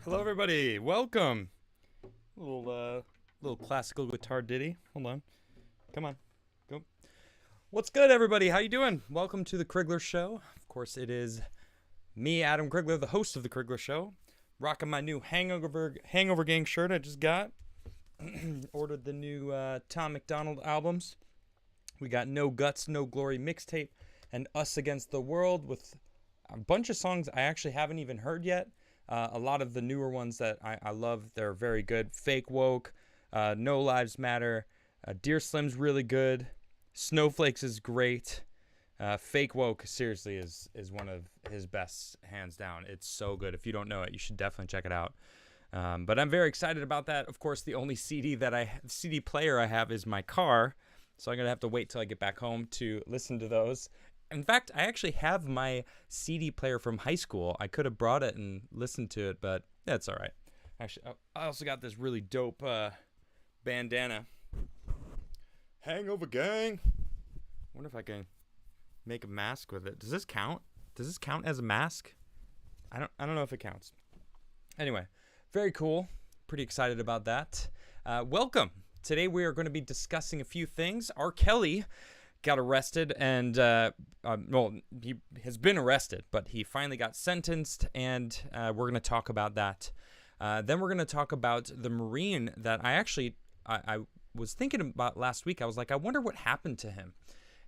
Hello, everybody. Welcome. Little classical guitar ditty. Hold on. Come on. Go. What's good, everybody? How you doing? Welcome to the Crigler Show. Of course, it is me, Adam Crigler, the host of the Crigler Show, rocking my new Hangover Gang shirt I just got. Ordered the new Tom MacDonald albums. We got No Guts, No Glory mixtape and Us Against the World with a bunch of songs I actually haven't even heard yet. A lot of the newer ones that I love, they're very good. Fake Woke, No Lives Matter, Dear Slim's really good. Snowflakes is great. Fake Woke, seriously, is one of his best, hands down. It's so good. If you don't know it, you should definitely check it out. But I'm very excited about that. Of course, the only CD player I have is my car, so I'm going to have to wait till I get back home to listen to those. In fact, I actually have my CD player from high school. I could have brought it and listened to it, but that's all right. Actually, I also got this really dope bandana. Hangover Gang. I wonder if I can make a mask with it. Does this count? Does this count as a mask? I don't know if it counts. Anyway, very cool. Pretty excited about that. Welcome. Today we are going to be discussing a few things. RKelly got arrested and, he has been arrested, but he finally got sentenced, and we're going to talk about that. Then we're going to talk about the Marine that I was thinking about last week. I was like, I wonder what happened to him.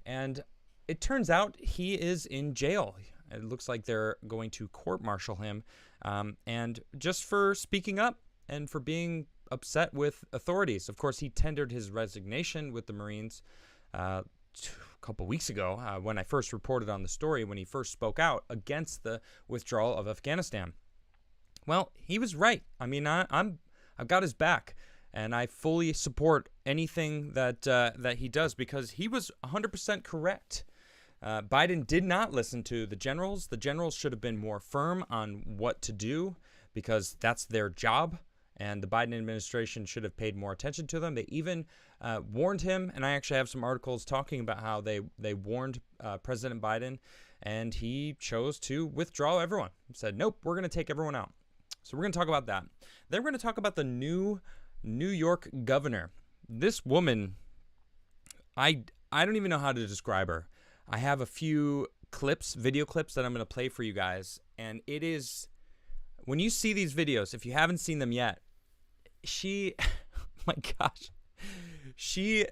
And it turns out he is in jail. It looks like they're going to court-martial him, and just for speaking up and for being upset with authorities. Of course, he tendered his resignation with the Marines a couple weeks ago when I first reported on the story, when he first spoke out against the withdrawal of Afghanistan. Well, he was right. I mean, I've got his back, and I fully support anything that he does, because he was 100% correct. Biden did not listen to the generals. The generals should have been more firm on what to do, because that's their job. And the Biden administration should have paid more attention to them. They even warned him, and I actually have some articles talking about how they warned President Biden, and he chose to withdraw everyone. He said, nope, we're going to take everyone out. So we're going to talk about that. Then we're going to talk about the new New York governor. This woman, I don't even know how to describe her. I have a few video clips that I'm going to play for you guys, and it is... When you see these videos, if you haven't seen them yet, oh my gosh, she's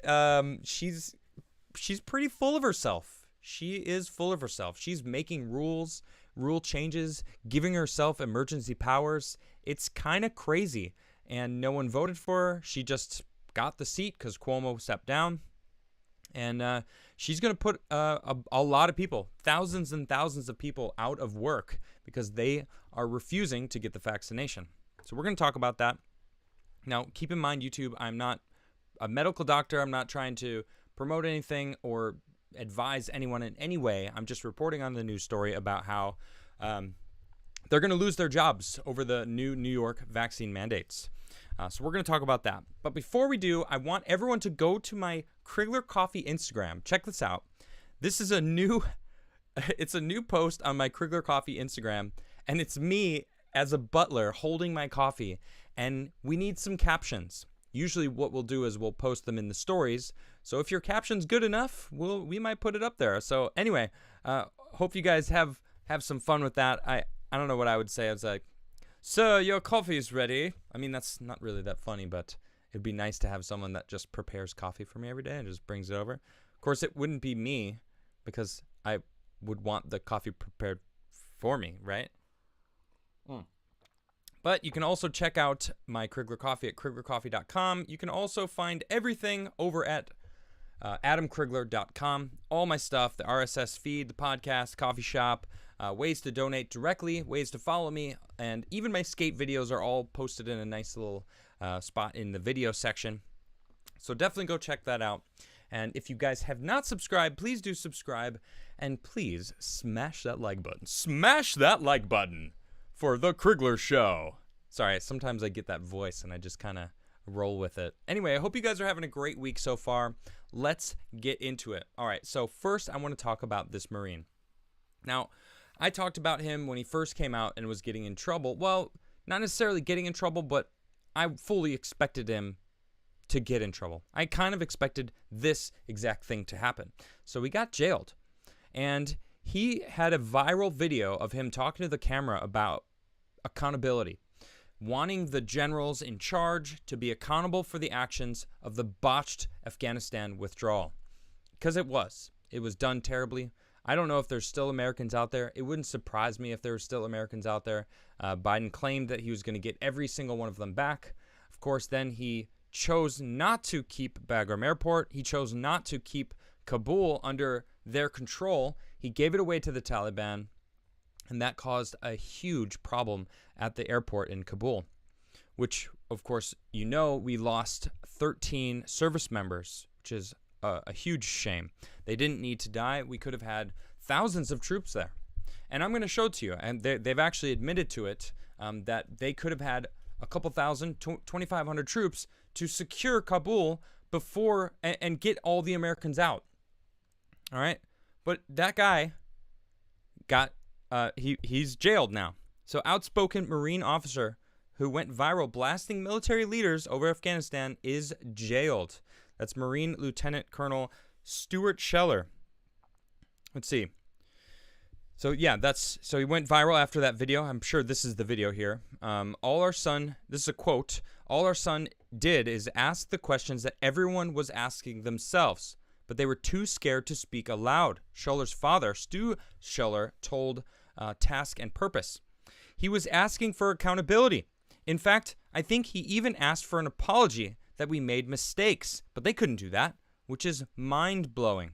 pretty full of herself. She is full of herself. She's making rule changes, giving herself emergency powers. It's kind of crazy, and no one voted for her. She just got the seat because Cuomo stepped down, and she's going to put a lot of people, thousands and thousands of people, out of work because they are refusing to get the vaccination. So we're going to talk about that. Now, keep in mind, YouTube, I'm not a medical doctor. I'm not trying to promote anything or advise anyone in any way. I'm just reporting on the news story about how they're going to lose their jobs over the new New York vaccine mandates. So we're going to talk about that. But before we do, I want everyone to go to my Crigler Coffee Instagram. Check this out. This is it's a new post on my Crigler Coffee Instagram, and it's me as a butler holding my coffee, and we need some captions. Usually what we'll do is we'll post them in the stories. So if your caption's good enough, we might put it up there. So anyway, hope you guys have some fun with that. I don't know what I would say. I was like, "Sir, your coffee's ready." I mean, that's not really that funny, but it'd be nice to have someone that just prepares coffee for me every day and just brings it over. Of course, it wouldn't be me, because I would want the coffee prepared for me, right? But you can also check out my Crigler Coffee at criglercoffee.com. You can also find everything over at AdamCrigler.com. All my stuff, the RSS feed, the podcast, coffee shop, ways to donate directly, ways to follow me, and even my skate videos are all posted in a nice little spot in the video section. So definitely go check that out. And if you guys have not subscribed, please do subscribe. And please smash that like button. Smash that like button for The Crigler Show. Sorry, sometimes I get that voice and I just kind of roll with it. Anyway, I hope you guys are having a great week so far. Let's get into it. All right, so first I want to talk about this Marine. Now, I talked about him when he first came out and was getting in trouble. Well, not necessarily getting in trouble, but I fully expected him to get in trouble. I kind of expected this exact thing to happen. So he got jailed. And he had a viral video of him talking to the camera about accountability, wanting the generals in charge to be accountable for the actions of the botched Afghanistan withdrawal. Because it was done terribly. I don't know if there's still Americans out there. It wouldn't surprise me if there were still Americans out there. Biden claimed that he was going to get every single one of them back. Of course, then he chose not to keep Bagram Airport. He chose not to keep Kabul under their control. He gave it away to the Taliban, and that caused a huge problem at the airport in Kabul, which, of course, you know, we lost 13 service members, which is a huge shame. They didn't need to die. We could have had thousands of troops there. And I'm going to show it to you, and they've actually admitted to it, that they could have had a couple thousand, 2,500 troops to secure Kabul before and get all the Americans out. All right? But that guy got, he's jailed now. So outspoken Marine officer who went viral blasting military leaders over Afghanistan is jailed. That's Marine Lieutenant Colonel Stuart Scheller. Let's see. So yeah, so he went viral after that video. I'm sure this is the video here. This is a quote, all our son did is ask the questions that everyone was asking themselves, but they were too scared to speak aloud. Scheller's father, Stu Scheller, told Task and Purpose. He was asking for accountability. In fact, I think he even asked for an apology that we made mistakes, but they couldn't do that, which is mind-blowing.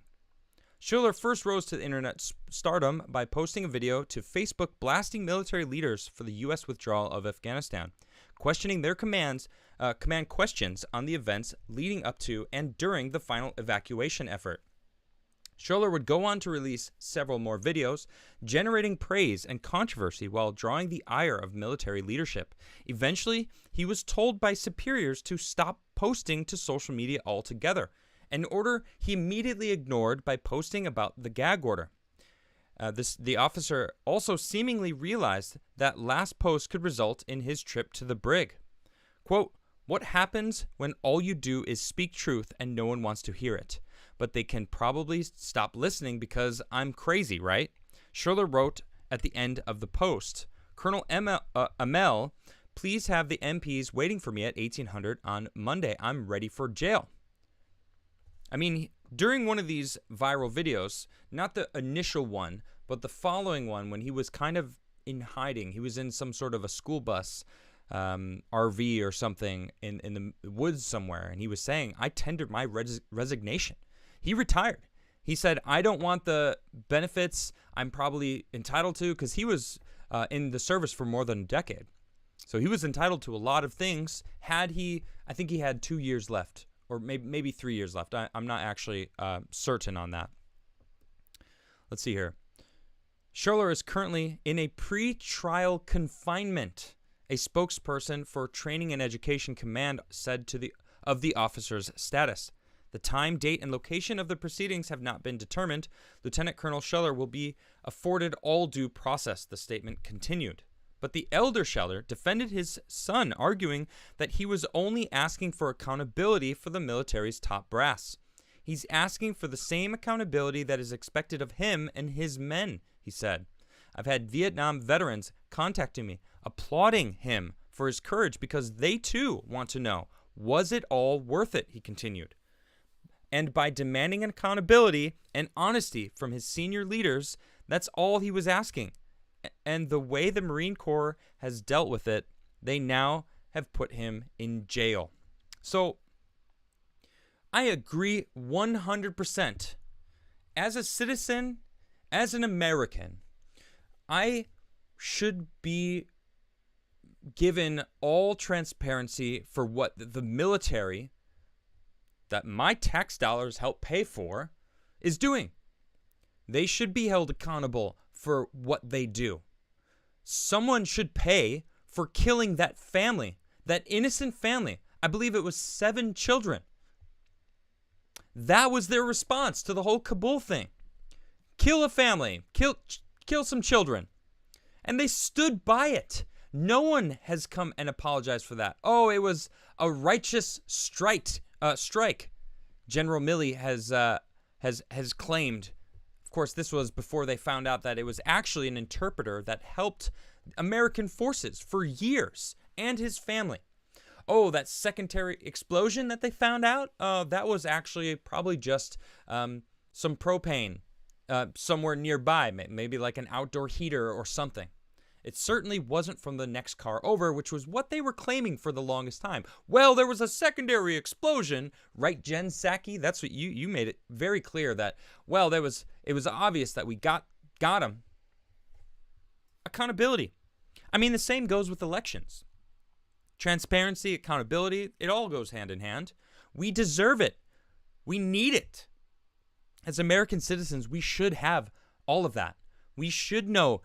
Scheller first rose to the internet stardom by posting a video to Facebook blasting military leaders for the U.S. withdrawal of Afghanistan, questioning their command questions on the events leading up to and during the final evacuation effort. Scheller would go on to release several more videos, generating praise and controversy while drawing the ire of military leadership. Eventually, he was told by superiors to stop posting to social media altogether, an order he immediately ignored by posting about the gag order. The officer also seemingly realized that last post could result in his trip to the brig. Quote, "What happens when all you do is speak truth and no one wants to hear it? But they can probably stop listening because I'm crazy, right?" Scheller wrote at the end of the post, "Colonel Amel, please have the MPs waiting for me at 1800 on Monday. I'm ready for jail." I mean, during one of these viral videos, not the initial one, but the following one, when he was kind of in hiding, he was in some sort of a school bus, RV or something in the woods somewhere, and he was saying, I tendered my resignation. He retired. He said, I don't want the benefits I'm probably entitled to, because he was in the service for more than a decade. So he was entitled to a lot of things. I think he had 2 years left, or maybe 3 years left. I'm not actually certain on that. Let's see here. Scheller is currently in a pre-trial confinement. A spokesperson for Training and Education Command said of the officer's status. The time, date, and location of the proceedings have not been determined. Lieutenant Colonel Scheller will be afforded all due process, the statement continued. But the elder Scheller defended his son, arguing that he was only asking for accountability for the military's top brass. He's asking for the same accountability that is expected of him and his men, he said. I've had Vietnam veterans contacting me, applauding him for his courage because they too want to know, was it all worth it, he continued. And by demanding an accountability and honesty from his senior leaders, that's all he was asking. And the way the Marine Corps has dealt with it, they now have put him in jail. So I agree 100%. As a citizen, as an American, I should be given all transparency for what the military that my tax dollars help pay for is doing. They should be held accountable for what they do. Someone should pay for killing that family, that innocent family. I believe it was 7 children. That was their response to the whole Kabul thing. Kill a family, kill some children. And they stood by it. No one has come and apologized for that. Oh, it was a righteous strike. General Milley has claimed. Of course, this was before they found out that it was actually an interpreter that helped American forces for years and his family. Oh, that secondary explosion that they found out? That was actually probably just some propane somewhere nearby, maybe like an outdoor heater or something. It certainly wasn't from the next car over, which was what they were claiming for the longest time. Well, there was a secondary explosion, right, Jen Psaki? That's what you made it very clear that, well, it was obvious that we got him. Accountability. I mean, the same goes with elections. Transparency, accountability, it all goes hand in hand. We deserve it. We need it. As American citizens, we should have all of that. We should know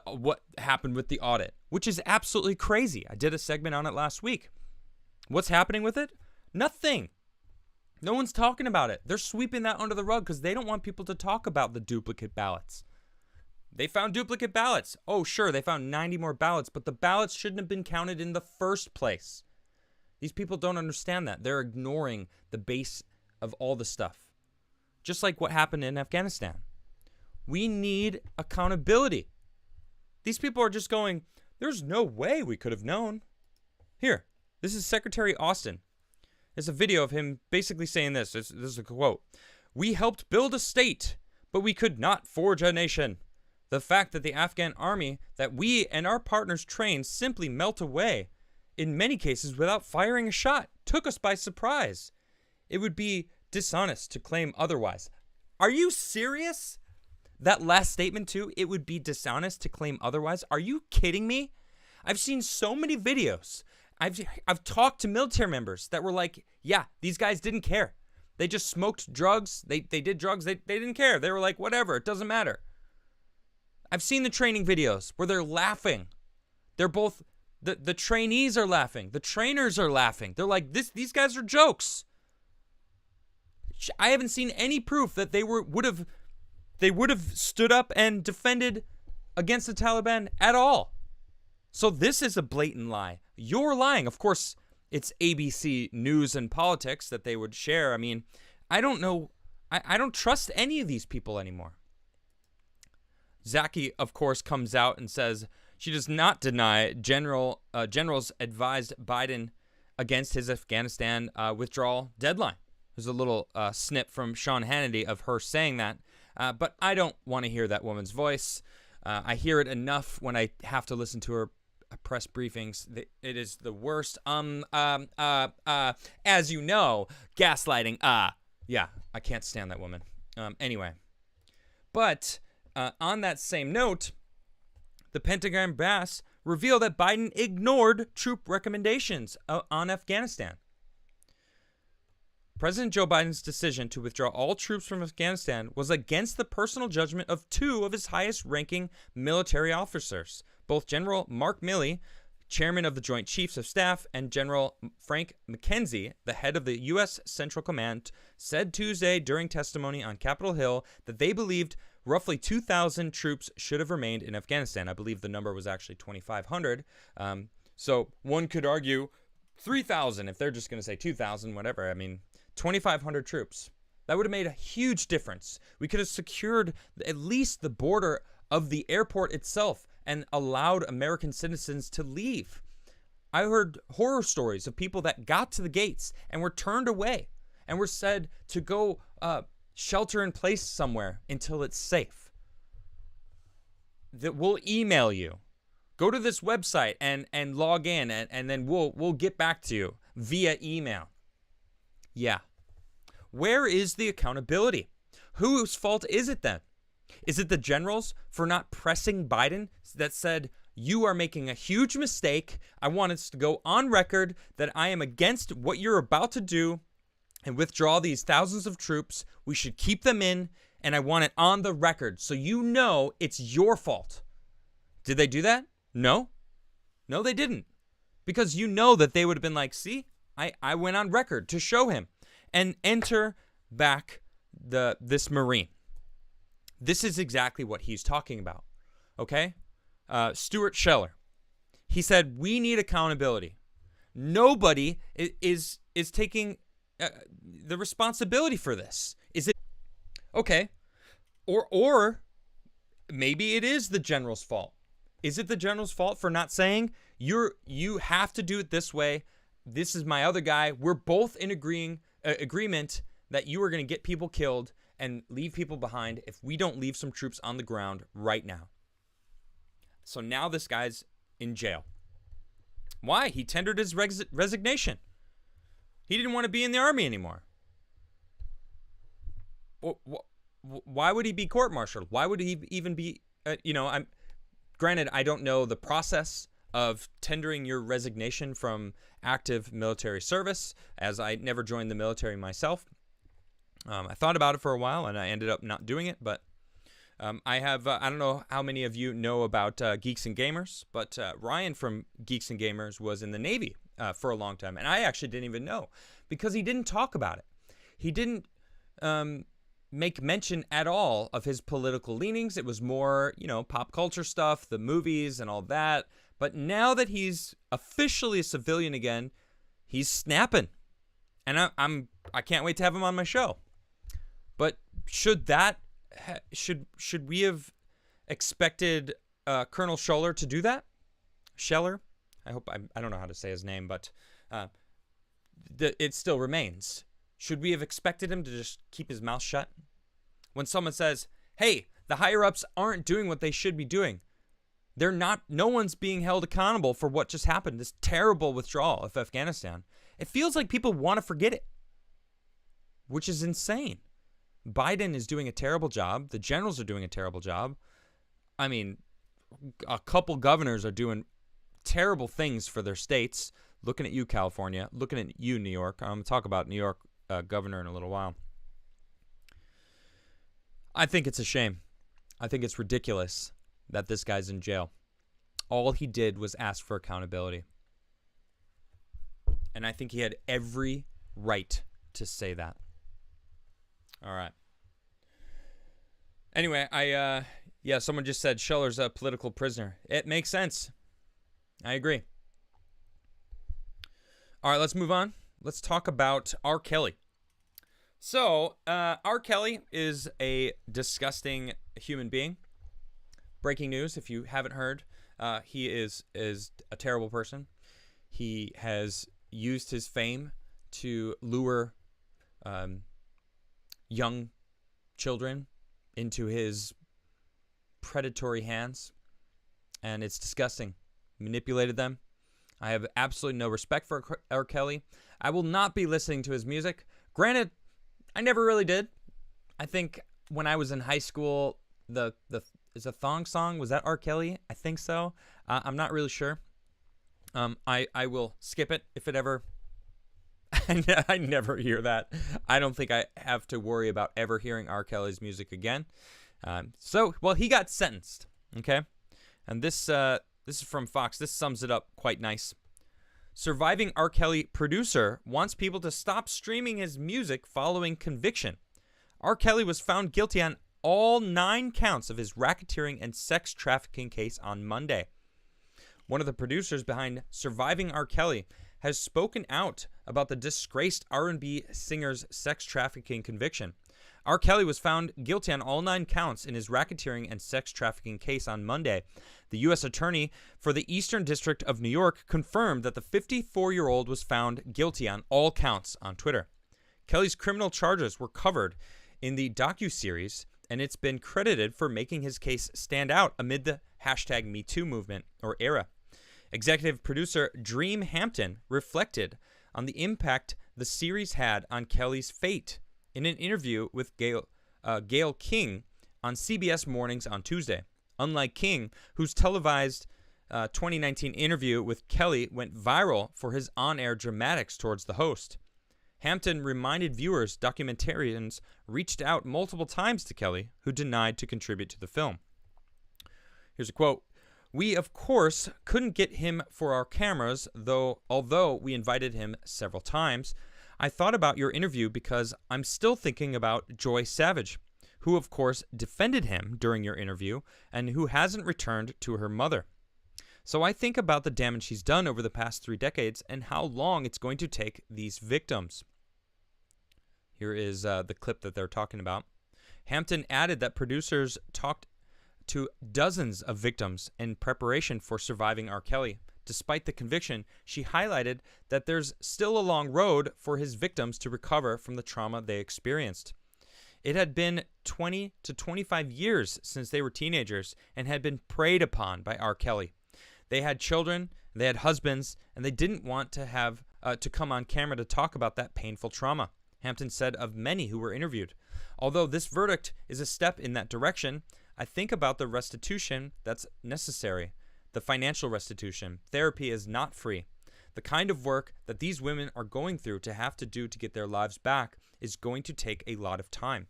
what happened with the audit, which is absolutely crazy. I did a segment on it last week. What's happening with it? Nothing. No one's talking about it. They're sweeping that under the rug because they don't want people to talk about the duplicate ballots. They found duplicate ballots. Oh, sure, they found 90 more ballots, but the ballots shouldn't have been counted in the first place. These people don't understand that. They're ignoring the base of all the stuff. Just like what happened in Afghanistan. We need accountability. These people are just going, there's no way we could have known. Here, this is Secretary Austin. There's a video of him basically saying this. This is a quote. "We helped build a state, but we could not forge a nation. The fact that the Afghan army that we and our partners trained simply melt away, in many cases without firing a shot, took us by surprise. It would be dishonest to claim otherwise." Are you serious? That last statement too, it would be dishonest to claim otherwise. Are you kidding me? I've seen so many videos. I've talked to military members that were like, yeah, these guys didn't care. They just smoked drugs. They did drugs. They didn't care. They were like, whatever, it doesn't matter. I've seen the training videos where they're laughing. They're both, the trainees are laughing. The trainers are laughing. They're like, these guys are jokes. I haven't seen any proof that they would have stood up and defended against the Taliban at all. So this is a blatant lie. You're lying. Of course, it's ABC News and Politics that they would share. I mean, I don't know. I don't trust any of these people anymore. Psaki, of course, comes out and says she does not deny generals advised Biden against his Afghanistan withdrawal deadline. There's a little snip from Sean Hannity of her saying that. But I don't want to hear that woman's voice. I hear it enough when I have to listen to her press briefings. It is the worst. As you know, gaslighting. Yeah, I can't stand that woman. Anyway. But on that same note, the Pentagon brass revealed that Biden ignored troop recommendations on Afghanistan. President Joe Biden's decision to withdraw all troops from Afghanistan was against the personal judgment of 2 of his highest-ranking military officers, both General Mark Milley, chairman of the Joint Chiefs of Staff, and General Frank McKenzie, the head of the U.S. Central Command, said Tuesday during testimony on Capitol Hill that they believed roughly 2,000 troops should have remained in Afghanistan. I believe the number was actually 2,500. So one could argue 3,000 if they're just going to say 2,000, whatever. I mean, 2,500 troops. That would have made a huge difference. We could have secured at least the border of the airport itself and allowed American citizens to leave. I heard horror stories of people that got to the gates and were turned away and were said to go shelter in place somewhere until it's safe. That we'll email you. Go to this website and log in and then we'll get back to you via email. Yeah. Where is the accountability? Whose fault is it then? Is it the generals for not pressing Biden that said, you are making a huge mistake. I want us to go on record that I am against what you're about to do and withdraw these thousands of troops. We should keep them in, and I want it on the record so you know it's your fault. Did they do that? No. No, they didn't. Because you know that they would have been like, see, I went on record to show him. And enter back this Marine. This is exactly what he's talking about, okay? Stuart Scheller. He said, we need accountability. Nobody is taking the responsibility for this. Is it okay? Or maybe it is the general's fault. Is it the general's fault for not saying you have to do it this way? This is my other guy. We're both in agreement that you are going to get people killed and leave people behind if we don't leave some troops on the ground right now. So now this guy's in jail. Why? He tendered his resignation. He didn't want to be in the army anymore. Why would he be court-martialed? Why would he even be, granted, I don't know the process of tendering your resignation from active military service, as I never joined the military myself. I thought about it for a while, and I ended up not doing it, but I don't know how many of you know about Geeks and Gamers, but Ryan from Geeks and Gamers was in the Navy for a long time, and I actually didn't even know because he didn't talk about it. He didn't make mention at all of his political leanings. It was more, pop culture stuff, the movies and all that. But now that he's officially a civilian again, he's snapping, and I can't wait to have him on my show. But should we have expected Colonel Scheller to do that? Scheller? I don't know how to say his name, but it still remains. Should we have expected him to just keep his mouth shut? When someone says, hey, the higher-ups aren't doing what they should be doing. No one's being held accountable for what just happened, this terrible withdrawal of Afghanistan. It feels like people want to forget it, which is insane. Biden is doing a terrible job. The generals are doing a terrible job. I mean, a couple governors are doing terrible things for their states. Looking at you, California. Looking at you, New York. I'm going to talk about New York governor in a little while. I think it's a shame. I think it's ridiculous that this guy's in jail. All he did was ask for accountability. And I think he had every right to say that. All right. Anyway, someone just said Scheller's a political prisoner. It makes sense. I agree. All right, let's move on. Let's talk about RKelly. So, RKelly is a disgusting human being. Breaking news, if you haven't heard, he is a terrible person. He has used his fame to lure young children into his predatory hands, and it's disgusting. Manipulated them. I have absolutely no respect for RKelly. I will not be listening to his music. Granted, I never really did. I think when I was in high school, is a thong song, was that RKelly? I think so. I'm not really sure. I will skip it if it ever. I never hear that. I don't think I have to worry about ever hearing RKelly's music again. He got sentenced. Okay, and this is from Fox. This sums it up quite nice. Surviving RKelly producer wants people to stop streaming his music following conviction. RKelly was found guilty on all 9 counts of his racketeering and sex trafficking case on Monday. One of the producers behind Surviving RKelly has spoken out about the disgraced R&B singer's sex trafficking conviction. RKelly was found guilty on all 9 counts in his racketeering and sex trafficking case on Monday. The U.S. Attorney for the Eastern District of New York confirmed that the 54-year-old was found guilty on all counts on Twitter. Kelly's criminal charges were covered in the docuseries, and it's been credited for making his case stand out amid the hashtag #MeToo movement or era. Executive producer Dream Hampton reflected on the impact the series had on Kelly's fate in an interview with Gayle King on CBS Mornings on Tuesday. Unlike King, whose televised 2019 interview with Kelly went viral for his on-air dramatics towards the host. Hampton reminded viewers documentarians reached out multiple times to Kelly, who denied to contribute to the film. Here's a quote. "We, of course, couldn't get him for our cameras, although we invited him several times. I thought about your interview because I'm still thinking about Joy Savage, who, of course, defended him during your interview and who hasn't returned to her mother. So I think about the damage he's done over the past 3 decades and how long it's going to take these victims." Here is the clip that they're talking about. Hampton added that producers talked to dozens of victims in preparation for surviving R. Kelly. Despite the conviction, she highlighted that there's still a long road for his victims to recover from the trauma they experienced. It had been 20 to 25 years since they were teenagers and had been preyed upon by R. Kelly. They had children, they had husbands, and they didn't want to have to come on camera to talk about that painful trauma, Hampton said of many who were interviewed. Although this verdict is a step in that direction, I think about the restitution that's necessary, the financial restitution. Therapy is not free. The kind of work that these women are going through to have to do to get their lives back is going to take a lot of time.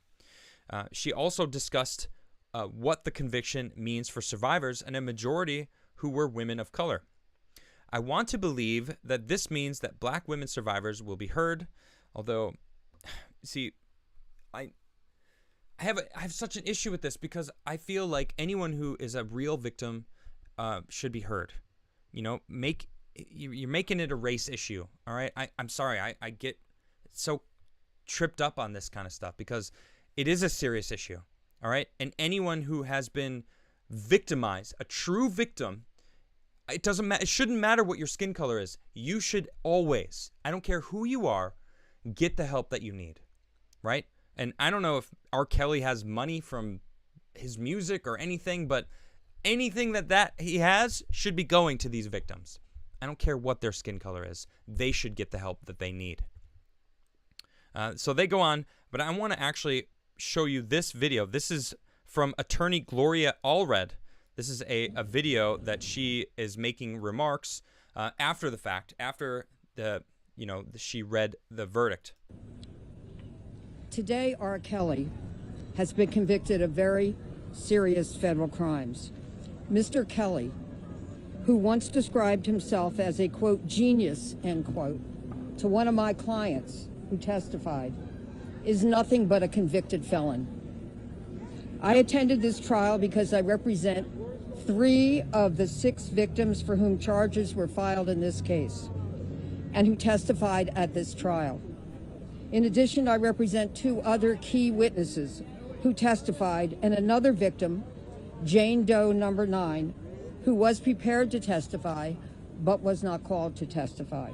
She also discussed what the conviction means for survivors and a majority who were women of color. "I want to believe that this means that black women survivors will be heard, although, see, I have such an issue with this because I feel like anyone who is a real victim should be heard. You know, you're making it a race issue, all right? I'm sorry, I get so tripped up on this kind of stuff because it is a serious issue, all right? And anyone who has been victimized, a true victim, it doesn't matter. It shouldn't matter what your skin color is. You should always, I don't care who you are, get the help that you need, right? And I don't know if R. Kelly has money from his music or anything, but anything that he has should be going to these victims. I don't care what their skin color is. They should get the help that they need. So they go on, but I want to actually show you this video. This is from attorney Gloria Allred. This is a video that she is making remarks after the fact, after she read the verdict. Today, R. Kelly has been convicted of very serious federal crimes. Mr. Kelly, who once described himself as a, quote, genius, end quote, to one of my clients who testified, is nothing but a convicted felon. I attended this trial because I represent 3 of the 6 victims for whom charges were filed in this case and who testified at this trial. In addition, I represent 2 other key witnesses who testified and another victim, Jane Doe number 9, who was prepared to testify but was not called to testify.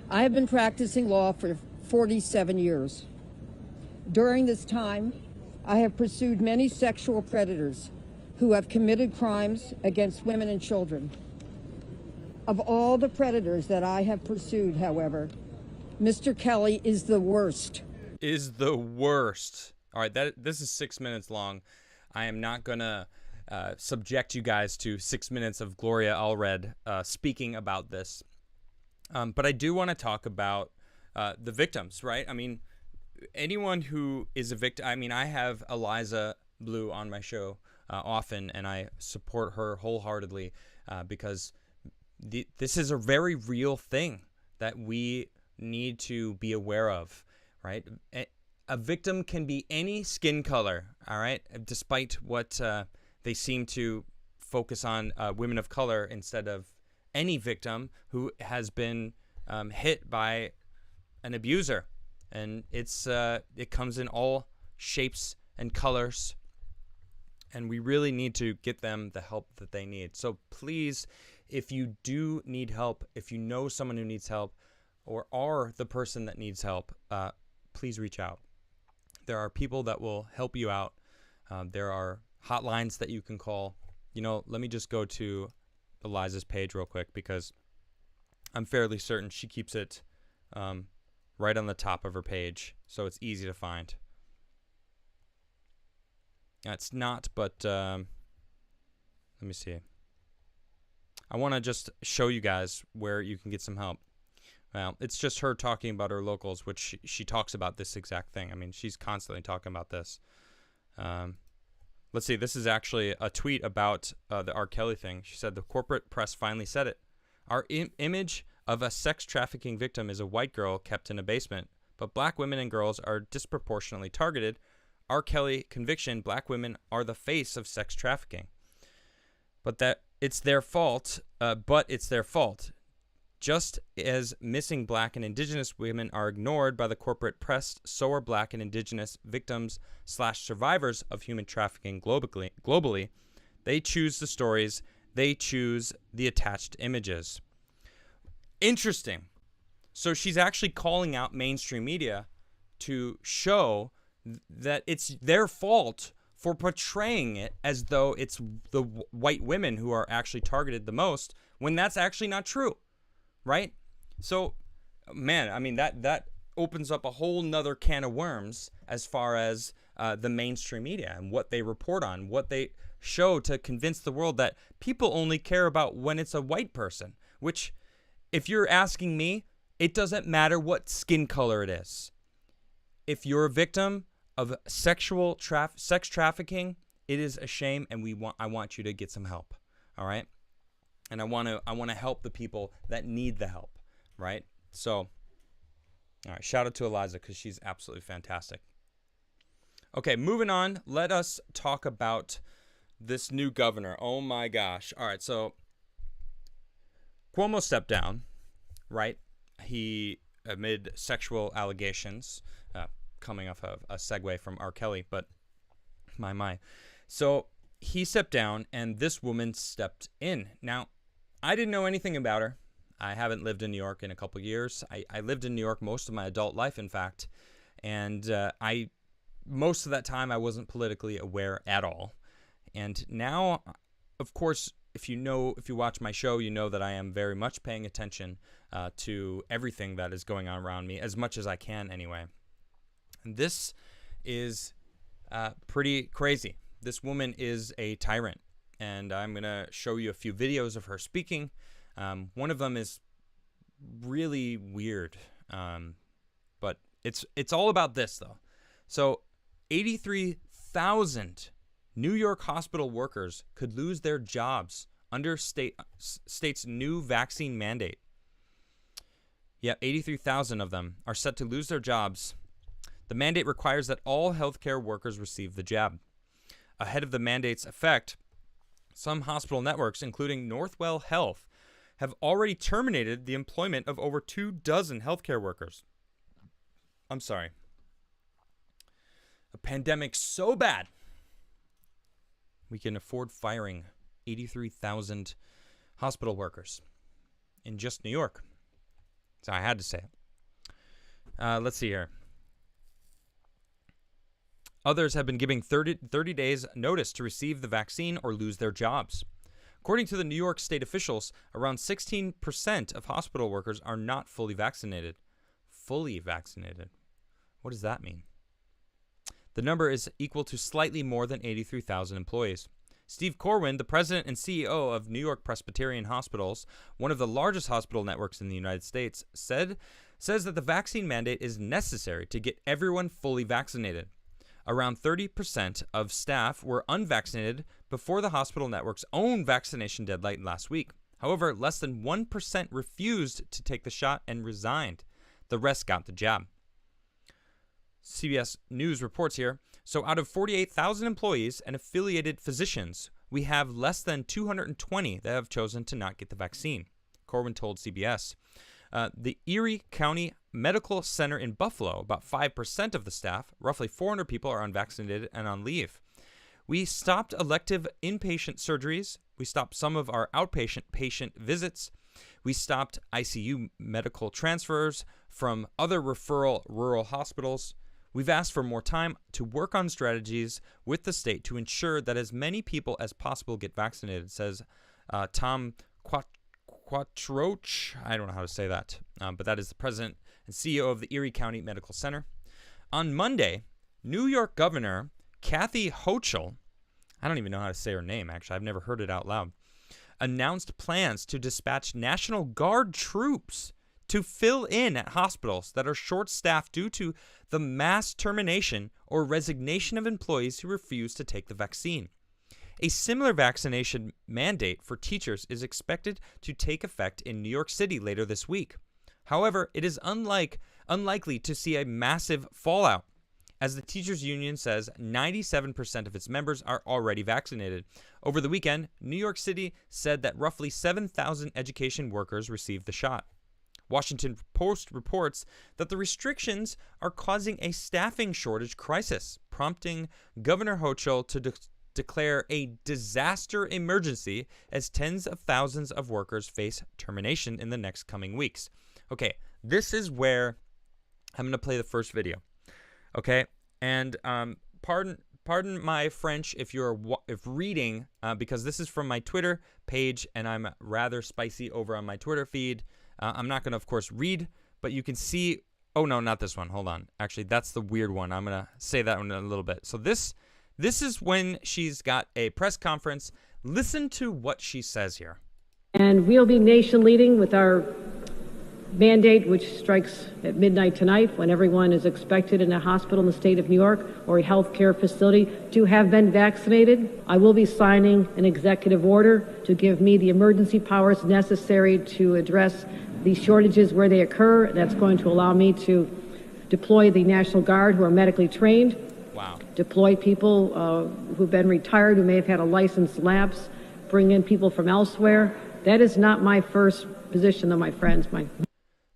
I have been practicing law for 47 years. During this time, I have pursued many sexual predators who have committed crimes against women and children. Of all the predators that I have pursued, however, Mr. Kelly is the worst. Is the worst. All right, this is 6 minutes long. I am not going to subject you guys to 6 minutes of Gloria Allred speaking about this. But I do want to talk about the victims, right? I mean, anyone who is a victim, I mean, I have Eliza Blue on my show often, and I support her wholeheartedly because this is a very real thing that we need to be aware of, right? A victim can be any skin color, all right, despite what they seem to focus on women of color instead of any victim who has been hit by an abuser. And it comes in all shapes and colors, and we really need to get them the help that they need. So please, if you do need help, if you know someone who needs help or are the person that needs help, please reach out. There are people that will help you out. There are hotlines that you can call. You know, let me just go to Eliza's page real quick because I'm fairly certain she keeps it right on the top of her page, so it's easy to find. It's not, but let me see. I want to just show you guys where you can get some help. Well, it's just her talking about her locals, which she talks about this exact thing. I mean, she's constantly talking about this. Let's see. This is actually a tweet about the RKelly thing. She said, the corporate press finally said it. Our image of a sex trafficking victim is a white girl kept in a basement, but black women and girls are disproportionately targeted. RKelly conviction, black women are the face of sex trafficking. But that it's their fault, Just as missing black and indigenous women are ignored by the corporate press, so are black and indigenous victims/survivors of human trafficking globally. They choose the stories. They choose the attached images. Interesting. So she's actually calling out mainstream media to show that it's their fault for portraying it as though it's the white women who are actually targeted the most, when that's actually not true, right? So, man, I mean, that opens up a whole nother can of worms as far as the mainstream media and what they report on, what they show to convince the world that people only care about when it's a white person, which, if you're asking me, it doesn't matter what skin color it is. If you're a victim of sex trafficking, it is a shame, and I want you to get some help. All right? And I want to help the people that need the help, right? So, all right, shout out to Eliza because she's absolutely fantastic. Okay, moving on. Let us talk about this new governor. Oh my gosh. All right, so Cuomo stepped down, right? He amid sexual allegations, coming off of a segue from RKelly, but my. So he stepped down, and this woman stepped in. Now, I didn't know anything about her. I haven't lived in New York in a couple years. I lived in New York most of my adult life, in fact, and most of that time I wasn't politically aware at all. And now, of course, if you watch my show, you know that I am very much paying attention to everything that is going on around me, as much as I can anyway. And this is pretty crazy. This woman is a tyrant, and I'm going to show you a few videos of her speaking. One of them is really weird, but it's all about this, though. So 83,000 New York hospital workers could lose their jobs under state's new vaccine mandate. Yeah, 83,000 of them are set to lose their jobs. The mandate requires that all healthcare workers receive the jab. Ahead of the mandate's effect, some hospital networks, including Northwell Health, have already terminated the employment of over 24 healthcare workers. I'm sorry. A pandemic so bad, we can afford firing 83,000 hospital workers in just New York. So I had to say it. Let's see here. Others have been giving 30 days notice to receive the vaccine or lose their jobs. According to the New York state officials, around 16% of hospital workers are not fully vaccinated. Fully vaccinated. What does that mean? The number is equal to slightly more than 83,000 employees. Steve Corwin, the president and CEO of New York Presbyterian Hospitals, one of the largest hospital networks in the United States, says that the vaccine mandate is necessary to get everyone fully vaccinated. Around 30% of staff were unvaccinated before the hospital network's own vaccination deadline last week. However, less than 1% refused to take the shot and resigned. The rest got the jab. CBS News reports here, so out of 48,000 employees and affiliated physicians, we have less than 220 that have chosen to not get the vaccine, Corwin told CBS. The Erie County Medical Center in Buffalo, about 5% of the staff, roughly 400 people, are unvaccinated and on leave. We stopped elective inpatient surgeries. We stopped some of our outpatient patient visits. We stopped ICU medical transfers from other referral rural hospitals. We've asked for more time to work on strategies with the state to ensure that as many people as possible get vaccinated, says Tom Quattroach. I don't know how to say that, but that is the president and CEO of the Erie County Medical Center. On Monday, New York Governor Kathy Hochul, I don't even know how to say her name, actually. I've never heard it out loud, announced plans to dispatch National Guard troops to fill in at hospitals that are short-staffed due to the mass termination or resignation of employees who refuse to take the vaccine. A similar vaccination mandate for teachers is expected to take effect in New York City later this week. However, it is unlikely to see a massive fallout, as the teachers union says 97% of its members are already vaccinated. Over the weekend, New York City said that roughly 7,000 education workers received the shot. Washington Post reports that the restrictions are causing a staffing shortage crisis, prompting Governor Hochul to declare a disaster emergency as tens of thousands of workers face termination in the next coming weeks. Okay, this is where I'm going to play the first video. Okay, and pardon my French if reading, because this is from my Twitter page, and I'm rather spicy over on my Twitter feed. I'm not going to, of course, read, but you can see. Oh no, not this one. Hold on. Actually, that's the weird one. I'm going to say that one in a little bit. So this is when she's got a press conference. Listen to what she says here. And we'll be nation leading with our mandate, which strikes at midnight tonight, when everyone is expected in a hospital in the state of New York or a healthcare facility to have been vaccinated. I will be signing an executive order to give me the emergency powers necessary to address these shortages where they occur. That's going to allow me to deploy the National Guard, who are medically trained. Wow. Deploy people who've been retired, who may have had a license lapse, bring in people from elsewhere. That is not my first position, though, my friends.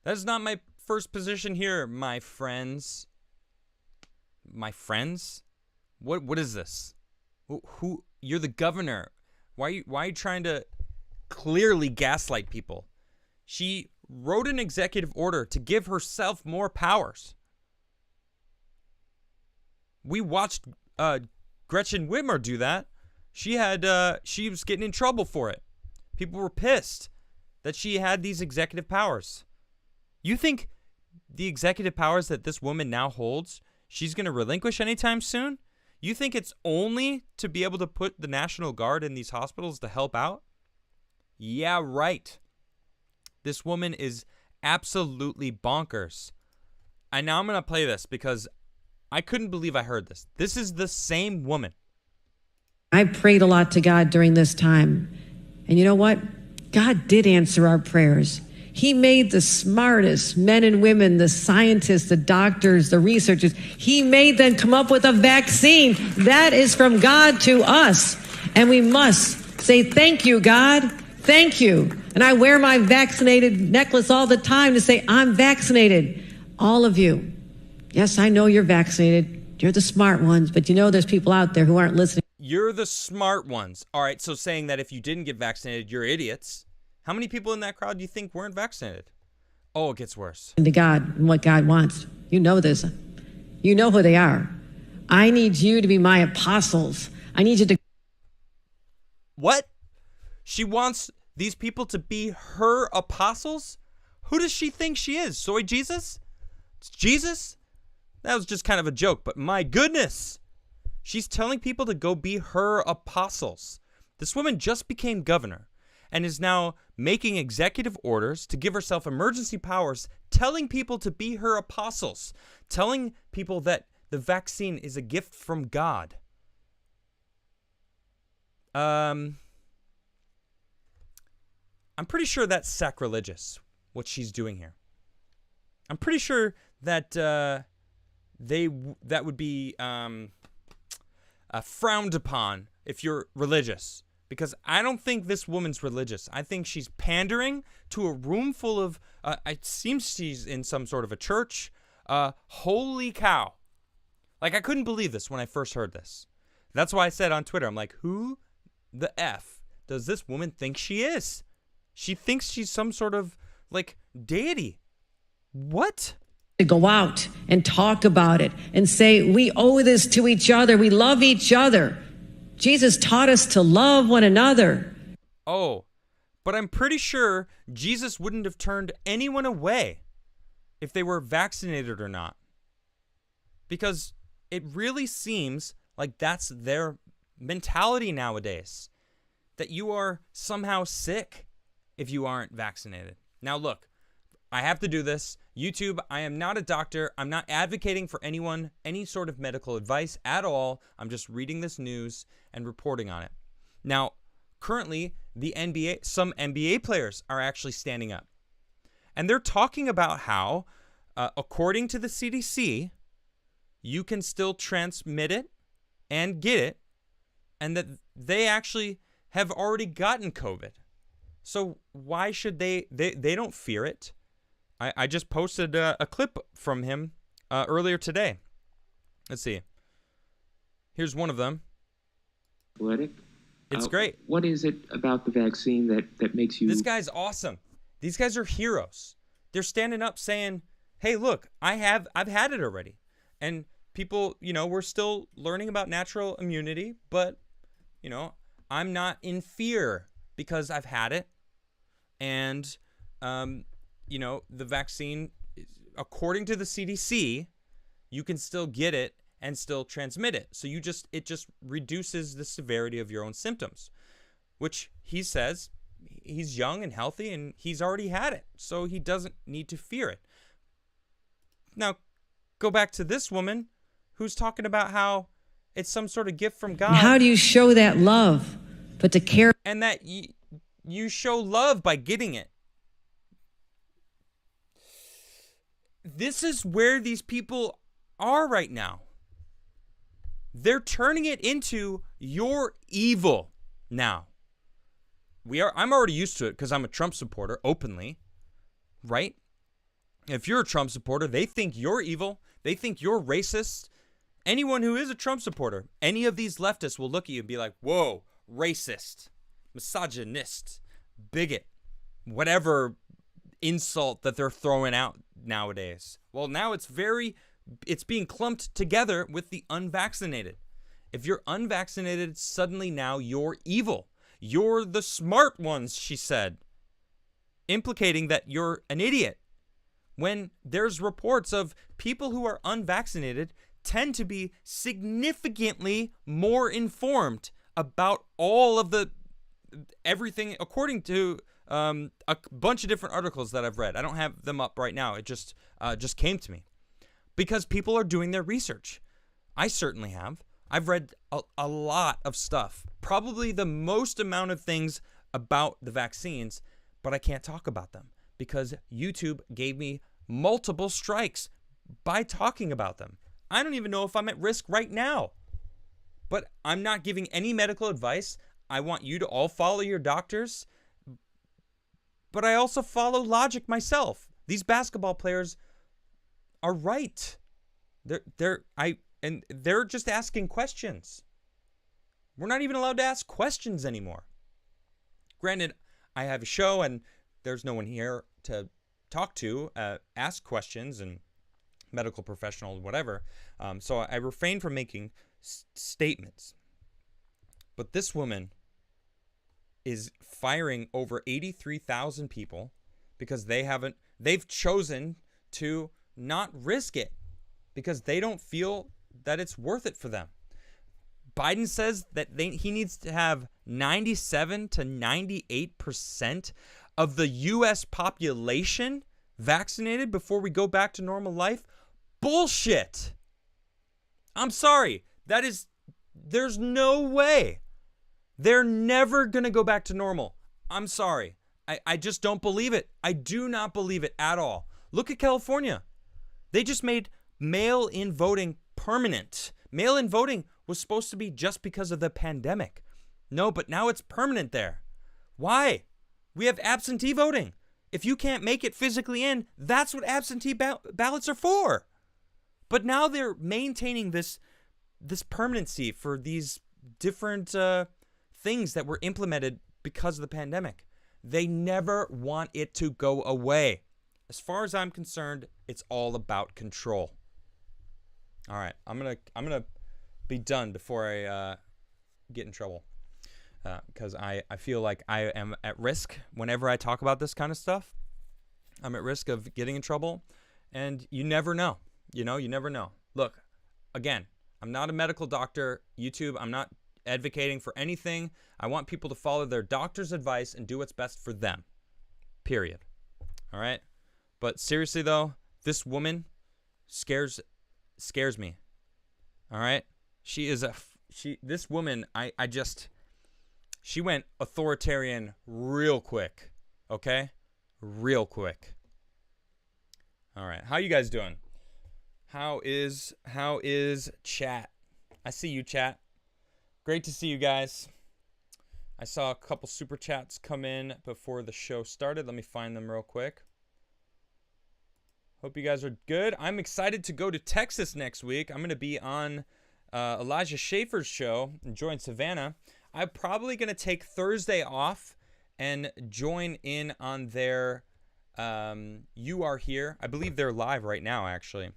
That is not my first position here, my friends. My friends? What is this? Who? You're the governor. Why are you trying to clearly gaslight people? She wrote an executive order to give herself more powers. We watched Gretchen Whitmer do that. She was getting in trouble for it. People were pissed that she had these executive powers. You think the executive powers that this woman now holds, she's going to relinquish anytime soon? You think it's only to be able to put the National Guard in these hospitals to help out? Yeah, right. This woman is absolutely bonkers. And now I'm going to play this because I couldn't believe I heard this. This is the same woman. I prayed a lot to God during this time. And you know what? God did answer our prayers. He made the smartest men and women, the scientists, the doctors, the researchers. He made them come up with a vaccine. That is from God to us. And we must say, thank you, God. Thank you. And I wear my vaccinated necklace all the time to say, I'm vaccinated. All of you. Yes, I know you're vaccinated. You're the smart ones. But you know there's people out there who aren't listening. You're the smart ones. All right, so saying that if you didn't get vaccinated, you're idiots. How many people in that crowd do you think weren't vaccinated? Oh, it gets worse. To God and what God wants. You know this. You know who they are. I need you to be my apostles. I need you to... What? She wants these people to be her apostles? Who does she think she is? Soy Jesus? It's Jesus? That was just kind of a joke, but my goodness. She's telling people to go be her apostles. This woman just became governor and is now making executive orders to give herself emergency powers, telling people to be her apostles, telling people that the vaccine is a gift from God. I'm pretty sure that's sacrilegious, what she's doing here. I'm pretty sure that that would be frowned upon if you're religious. Because I don't think this woman's religious. I think she's pandering to a room full of, it seems she's in some sort of a church. Holy cow. Like, I couldn't believe this when I first heard this. That's why I said on Twitter, I'm like, who the F does this woman think she is? She thinks she's some sort of, like, deity. What? To go out and talk about it and say, we owe this to each other. We love each other. Jesus taught us to love one another. Oh, but I'm pretty sure Jesus wouldn't have turned anyone away. if they were vaccinated or not. Because it really seems like that's their mentality nowadays, that you are somehow sick if you aren't vaccinated. Now, look, I have to do this. YouTube, I am not a doctor. I'm not advocating for anyone, any sort of medical advice at all. I'm just reading this news and reporting on it. Now, currently, some NBA players are actually standing up. And they're talking about how, according to the CDC, you can still transmit it and get it, and that they actually have already gotten COVID. So why should they don't fear it. I just posted a clip from him earlier today. Let's see. Here's one of them. Athletic. It's great. What is it about the vaccine that makes you... This guy's awesome. These guys are heroes. They're standing up saying, hey, look, I've had it already. And people, we're still learning about natural immunity, but, I'm not in fear because I've had it. And, the vaccine, according to the CDC, you can still get it and still transmit it. So it just reduces the severity of your own symptoms, which he says he's young and healthy and he's already had it. So he doesn't need to fear it. Now, go back to this woman who's talking about how it's some sort of gift from God. How do you show that love? But to care. And that you show love by getting it. This is where these people are right now. They're turning it into your evil now. I'm already used to it because I'm a Trump supporter openly, right? If you're a Trump supporter, they think you're evil. They think you're racist. Anyone who is a Trump supporter, any of these leftists will look at you and be like, whoa, racist, misogynist, bigot, whatever insult that they're throwing out nowadays. Well, now it's being clumped together with the unvaccinated. If you're unvaccinated, suddenly now you're evil. You're the smart ones, she said, implicating that you're an idiot. When there's reports of people who are unvaccinated tend to be significantly more informed about all of everything, according to a bunch of different articles that I've read. I don't have them up right now. It just came to me because people are doing their research. I certainly have. I've read a lot of stuff, probably the most amount of things about the vaccines, but I can't talk about them because YouTube gave me multiple strikes by talking about them. I don't even know if I'm at risk right now, but I'm not giving any medical advice. I want you to all follow your doctors, but I also follow logic myself. These basketball players are right. They're just asking questions. We're not even allowed to ask questions anymore. Granted, I have a show and there's no one here to talk to, ask questions and medical professional, whatever. So I refrain from making statements. But this woman is firing over 83,000 people because they've chosen to not risk it because they don't feel that it's worth it for them. Biden says that he needs to have 97 to 98% of the U.S. population vaccinated before we go back to normal life. Bullshit. I'm sorry. There's no way. They're never going to go back to normal. I'm sorry. I just don't believe it. I do not believe it at all. Look at California. They just made mail-in voting permanent. Mail-in voting was supposed to be just because of the pandemic. No, but now it's permanent there. Why? We have absentee voting. If you can't make it physically in, that's what absentee ballots are for. But now they're maintaining this permanency for these different things that were implemented because of the pandemic. They never want it to go away. As far as I'm concerned, it's all about control. All right, I'm gonna be done before I get in trouble because I feel like I am at risk whenever I talk about this kind of stuff. I'm at risk of getting in trouble, And you never know. You never know. Look, again, I'm not a medical doctor. YouTube, I'm not advocating for anything. I want people to follow their doctor's advice and do what's best for them. Period. All right? But seriously, though, this woman scares me. All right? This woman, she went authoritarian real quick. Okay? Real quick. All right. How you guys doing? How is chat? I see you, chat. Great to see you guys. I saw a couple super chats come in before the show started. Let me find them real quick. Hope you guys are good. I'm excited to go to Texas next week. I'm going to be on Elijah Schaefer's show and join Savannah. I'm probably going to take Thursday off and join in on their You Are Here. I believe they're live right now, actually.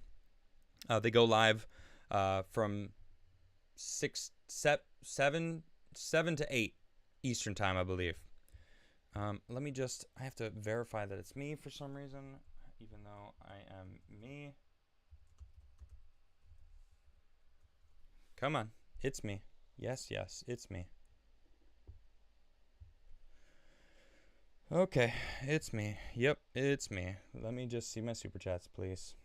They go live from 7 to 8 Eastern time, I believe. I have to verify that it's me for some reason, even though I am me. Come on, it's me. Yes, it's me. Okay, it's me. Yep, it's me. Let me just see my super chats, please.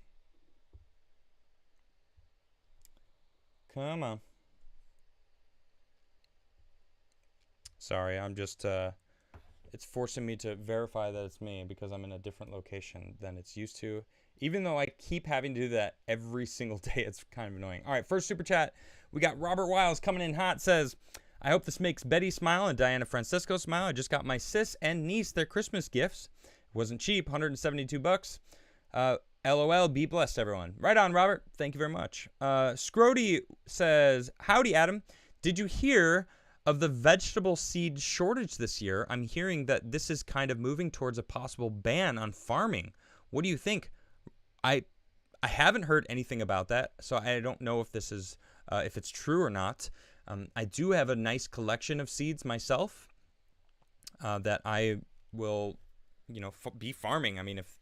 Come on. Sorry, I'm just, it's forcing me to verify that it's me because I'm in a different location than it's used to. Even though I keep having to do that every single day, it's kind of annoying. All right, first super chat. We got Robert Wiles coming in hot. Says, I hope this makes Betty smile and Diana Francisco smile. I just got my sis and niece their Christmas gifts. It wasn't cheap, $172. LOL, be blessed, everyone. Right on, Robert. Thank you very much. Scrody says, howdy, Adam. Did you hear of the vegetable seed shortage this year? I'm hearing that this is kind of moving towards a possible ban on farming. What do you think? I haven't heard anything about that, so I don't know if this is if it's true or not. I do have a nice collection of seeds myself that I will, be farming. I mean, if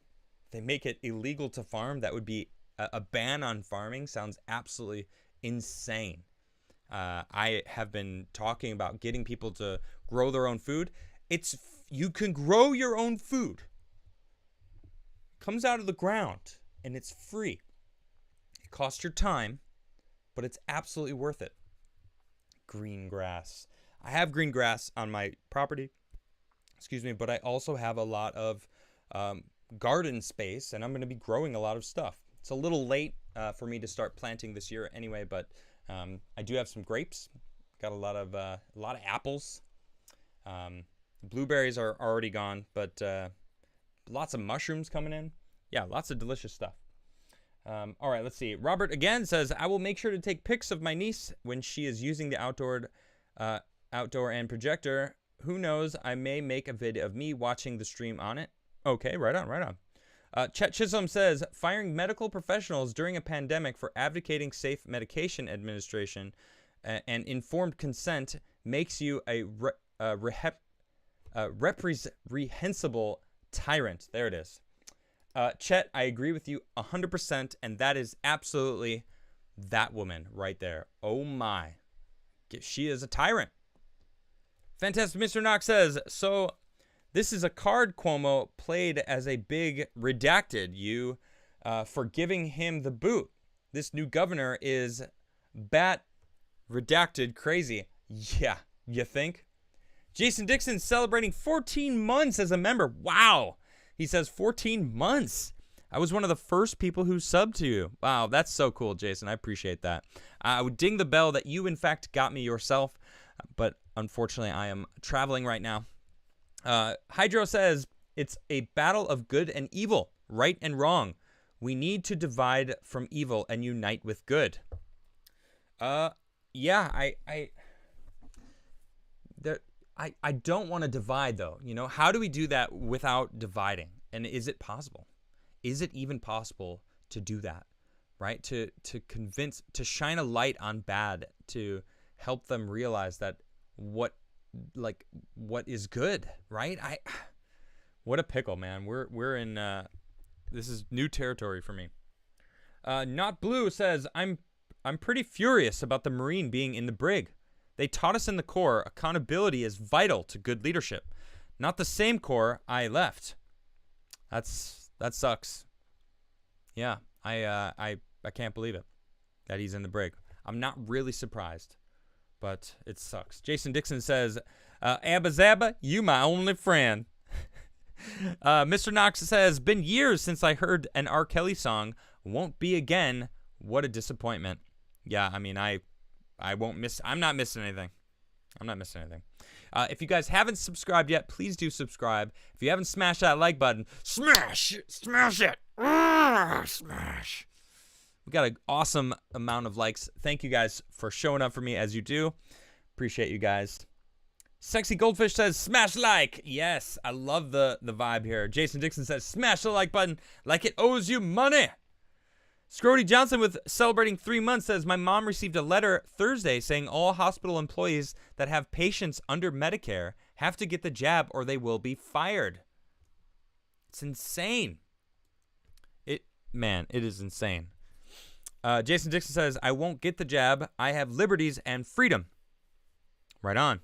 they make it illegal to farm, that would be a ban on farming. Sounds absolutely insane. I have been talking about getting people to grow their own food. You can grow your own food. It comes out of the ground and it's free. It costs your time, but it's absolutely worth it. Green grass. I have green grass on my property, but I also have a lot of garden space, and I'm going to be growing a lot of stuff. It's a little late for me to start planting this year anyway, but I do have some grapes. Got a lot of apples. Blueberries are already gone, but lots of mushrooms coming in. Yeah, lots of delicious stuff. All right, let's see. Robert again says, I will make sure to take pics of my niece when she is using the outdoor and projector. Who knows? I may make a vid of me watching the stream on it. Okay, right on. Chet Chisholm says, firing medical professionals during a pandemic for advocating safe medication administration and informed consent makes you a reprehensible tyrant. There it is. Chet, I agree with you 100%, and that is absolutely that woman right there. Oh my. She is a tyrant. Fantastic Mr. Knox says, so this is a card Cuomo played as a big redacted you for giving him the boot. This new governor is bat redacted crazy. Yeah, you think? Jason Dixon celebrating 14 months as a member. Wow. He says 14 months. I was one of the first people who subbed to you. Wow, that's so cool, Jason. I appreciate that. I would ding the bell that you, in fact, got me yourself, but unfortunately, I am traveling right now. Hydro says, it's a battle of good and evil, right and wrong. We need to divide from evil and unite with good. Yeah, I don't want to divide, though. How do we do that without dividing? And is it possible? Is it even possible to do that, right? To convince, to shine a light on bad, to help them realize that what is good, right? What a pickle, man. We're in This is new territory for me. Not Blue says, I'm pretty furious about the Marine being in the brig. They taught us in the Corps accountability is vital to good leadership. Not the same Corps I left. That sucks. Yeah, I can't believe it that he's in the brig. I'm not really surprised, but it sucks. Jason Dixon says, Abba Zabba, you my only friend. Mr. Knox says, been years since I heard an RKelly song. Won't be again. What a disappointment. Yeah, I mean, I won't miss. I'm not missing anything. I'm not missing anything. If you guys haven't subscribed yet, please do subscribe. If you haven't smashed that like button, smash it. Smash. We got an awesome amount of likes. Thank you guys for showing up for me as you do. Appreciate you guys. Sexy Goldfish says, smash like. Yes, I love the vibe here. Jason Dixon says, smash the like button like it owes you money. Scrody Johnson with celebrating 3 months says, my mom received a letter Thursday saying all hospital employees that have patients under Medicare have to get the jab or they will be fired. It's insane. It is insane. Jason Dixon says, I won't get the jab. I have liberties and freedom. Right on.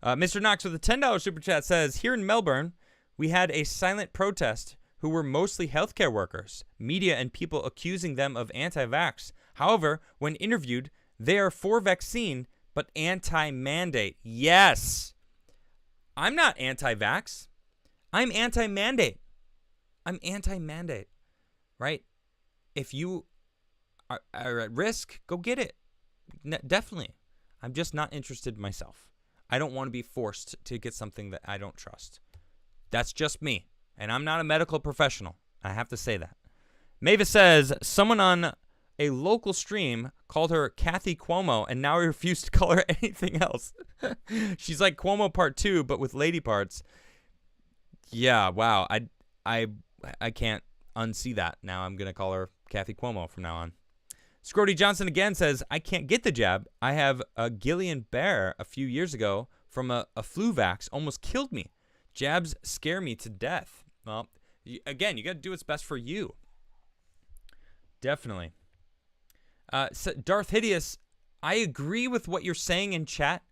Mr. Knox with a $10 super chat says, here in Melbourne, we had a silent protest who were mostly healthcare workers, media, and people accusing them of anti-vax. However, when interviewed, they are for vaccine, but anti-mandate. Yes. I'm not anti-vax. I'm anti-mandate. I'm anti-mandate, right? If you are at risk, go get it. Definitely. I'm just not interested myself. I don't want to be forced to get something that I don't trust. That's just me. And I'm not a medical professional. I have to say that. Mavis says, someone on a local stream called her Kathy Cuomo, and now I refuse to call her anything else. She's like Cuomo Part 2, but with lady parts. Yeah, wow. I can't unsee that. Now I'm going to call her Kathy Cuomo from now on. Scrody Johnson again says, I can't get the jab. I have a Guillain-Barré a few years ago from a flu vax. Almost killed me. Jabs scare me to death. Well, again, you got to do what's best for you. Definitely. So Darth Hideous, I agree with what you're saying in chat,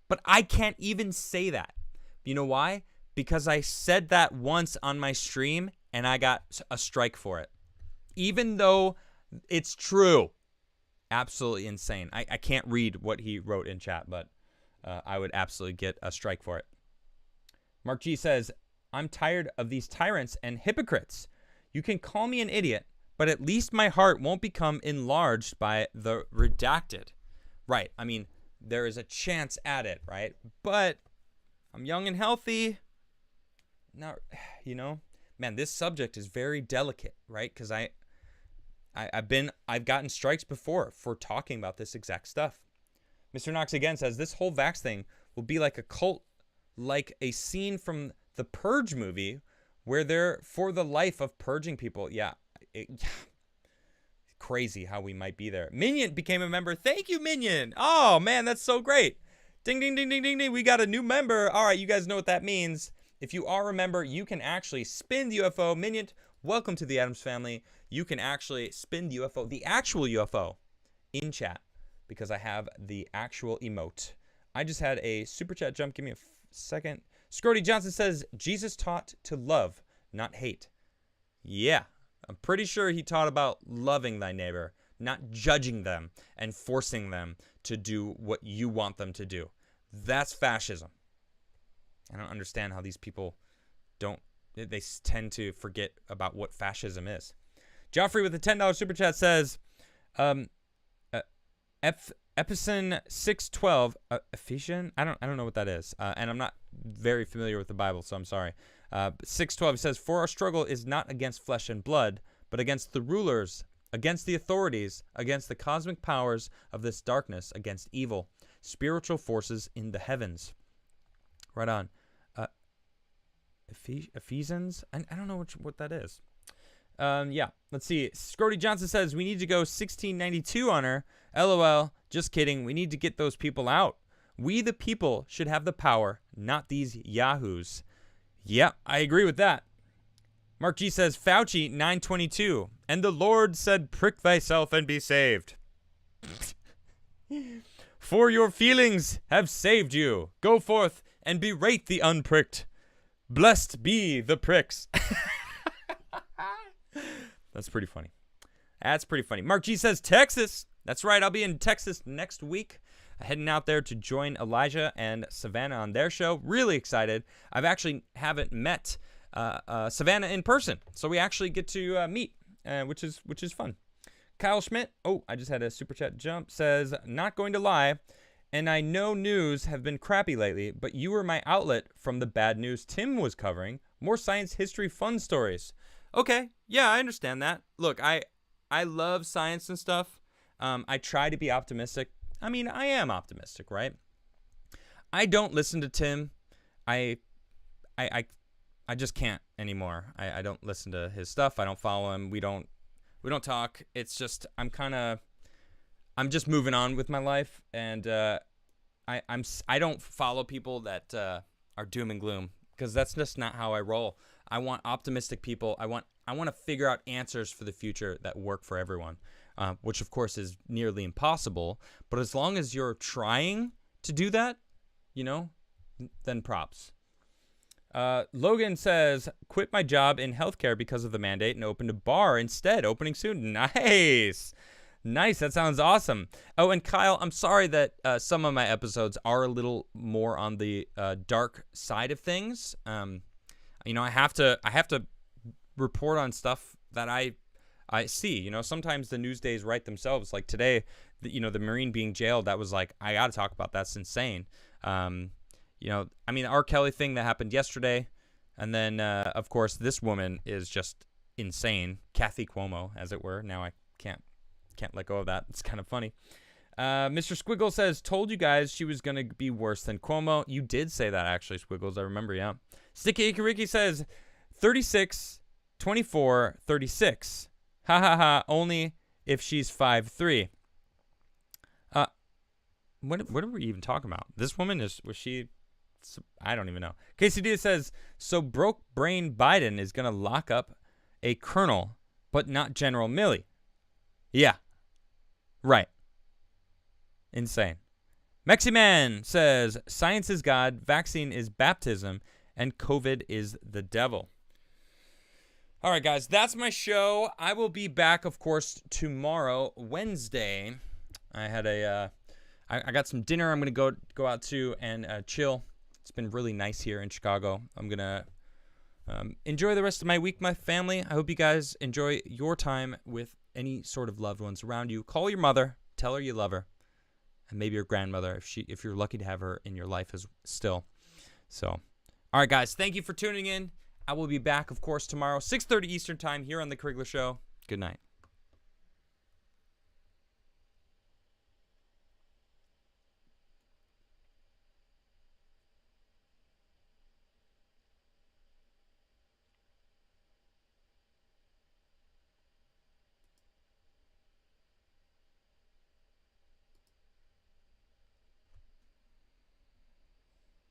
but I can't even say that. You know why? Because I said that once on my stream, and I got a strike for it. Even though it's true. Absolutely insane. I can't read what he wrote in chat, but I would absolutely get a strike for it. Mark G says, I'm tired of these tyrants and hypocrites. You can call me an idiot, but at least my heart won't become enlarged by the redacted. Right. I mean, there is a chance at it, right? But I'm young and healthy. Now, man, this subject is very delicate, right? Because I've gotten strikes before for talking about this exact stuff. Mr. Knox again says, this whole vax thing will be like a cult, like a scene from the Purge movie where they're for the life of purging people. Yeah. Crazy how we might be there. Minion became a member. Thank you, Minion. Oh, man, that's so great. Ding, ding, ding, ding, ding, ding. We got a new member. All right, you guys know what that means. If you are a member, you can actually spin the UFO. Minion, welcome to the Addams family. You can actually spin the UFO, the actual UFO, in chat because I have the actual emote. I just had a super chat jump. Give me a second. Scrody Johnson says, Jesus taught to love, not hate. Yeah, I'm pretty sure he taught about loving thy neighbor, not judging them and forcing them to do what you want them to do. That's fascism. I don't understand how these people they tend to forget about what fascism is. Joffrey with a $10 super chat says, Epheson 6:12, Ephesian? I don't know what that is. And I'm not very familiar with the Bible, so I'm sorry. 6:12 says, for our struggle is not against flesh and blood, but against the rulers, against the authorities, against the cosmic powers of this darkness, against evil, spiritual forces in the heavens. Right on. Ephesians? I don't know what that is. Yeah, let's see. Scrody Johnson says, we need to go 1692 on her. LOL. Just kidding. We need to get those people out. We, the people, should have the power, not these yahoos. Yeah, I agree with that. Mark G says, Fauci 922. And the Lord said, prick thyself and be saved. For your feelings have saved you. Go forth and berate the unpricked. Blessed be the pricks. That's pretty funny. That's pretty funny. Mark G says, Texas. That's right. I'll be in Texas next week. Heading out there to join Elijah and Savannah on their show. Really excited. I've actually haven't met Savannah in person, so we actually get to meet, which is fun. Kyle Schmidt, oh, I just had a super chat jump, says, not going to lie, and I know news have been crappy lately, but you were my outlet from the bad news Tim was covering. More science, history, fun stories. Okay, yeah, I understand that. Look, I love science and stuff. I try to be optimistic. I mean, I am optimistic, right? I don't listen to Tim. I just can't anymore. I don't listen to his stuff. I don't follow him. We don't talk. It's just I'm just moving on with my life, and I don't follow people that are doom and gloom, because that's just not how I roll. I want optimistic people. I want to figure out answers for the future that work for everyone. Which of course is nearly impossible, but as long as you're trying to do that, then props. Logan says, quit my job in healthcare because of the mandate and opened a bar instead, opening soon. Nice. That sounds awesome. Oh, and Kyle, I'm sorry that some of my episodes are a little more on the dark side of things. I have to report on stuff that I see. Sometimes the news days write themselves. Like today, the Marine being jailed, that was like, I got to talk about that's insane. The RKelly thing that happened yesterday. And then, of course, this woman is just insane. Kathy Cuomo, as it were. Now I can't let go of that. It's kind of funny. Mr. Squiggle says, told you guys she was going to be worse than Cuomo. You did say that, actually, Squiggles. I remember, yeah. Sticky Ikariki says, 36, 24, 36. Ha ha ha, only if she's 5'3". What are we even talking about? This woman was she? I don't even know. KCD says, so broke brain Biden is going to lock up a colonel, but not General Milley. Yeah. Right. Insane. Meximan says, science is God, vaccine is baptism, and COVID is the devil. All right, guys, that's my show. I will be back, of course, tomorrow, Wednesday. I had I got some dinner I'm going to go out to and chill. It's been really nice here in Chicago. I'm going to enjoy the rest of my week, my family. I hope you guys enjoy your time with any sort of loved ones around you. Call your mother, tell her you love her, and maybe your grandmother if you're lucky to have her in your life as still. So, all right, guys, thank you for tuning in. I will be back, of course, tomorrow, 6:30 Eastern Time here on The Crigler Show. Good night.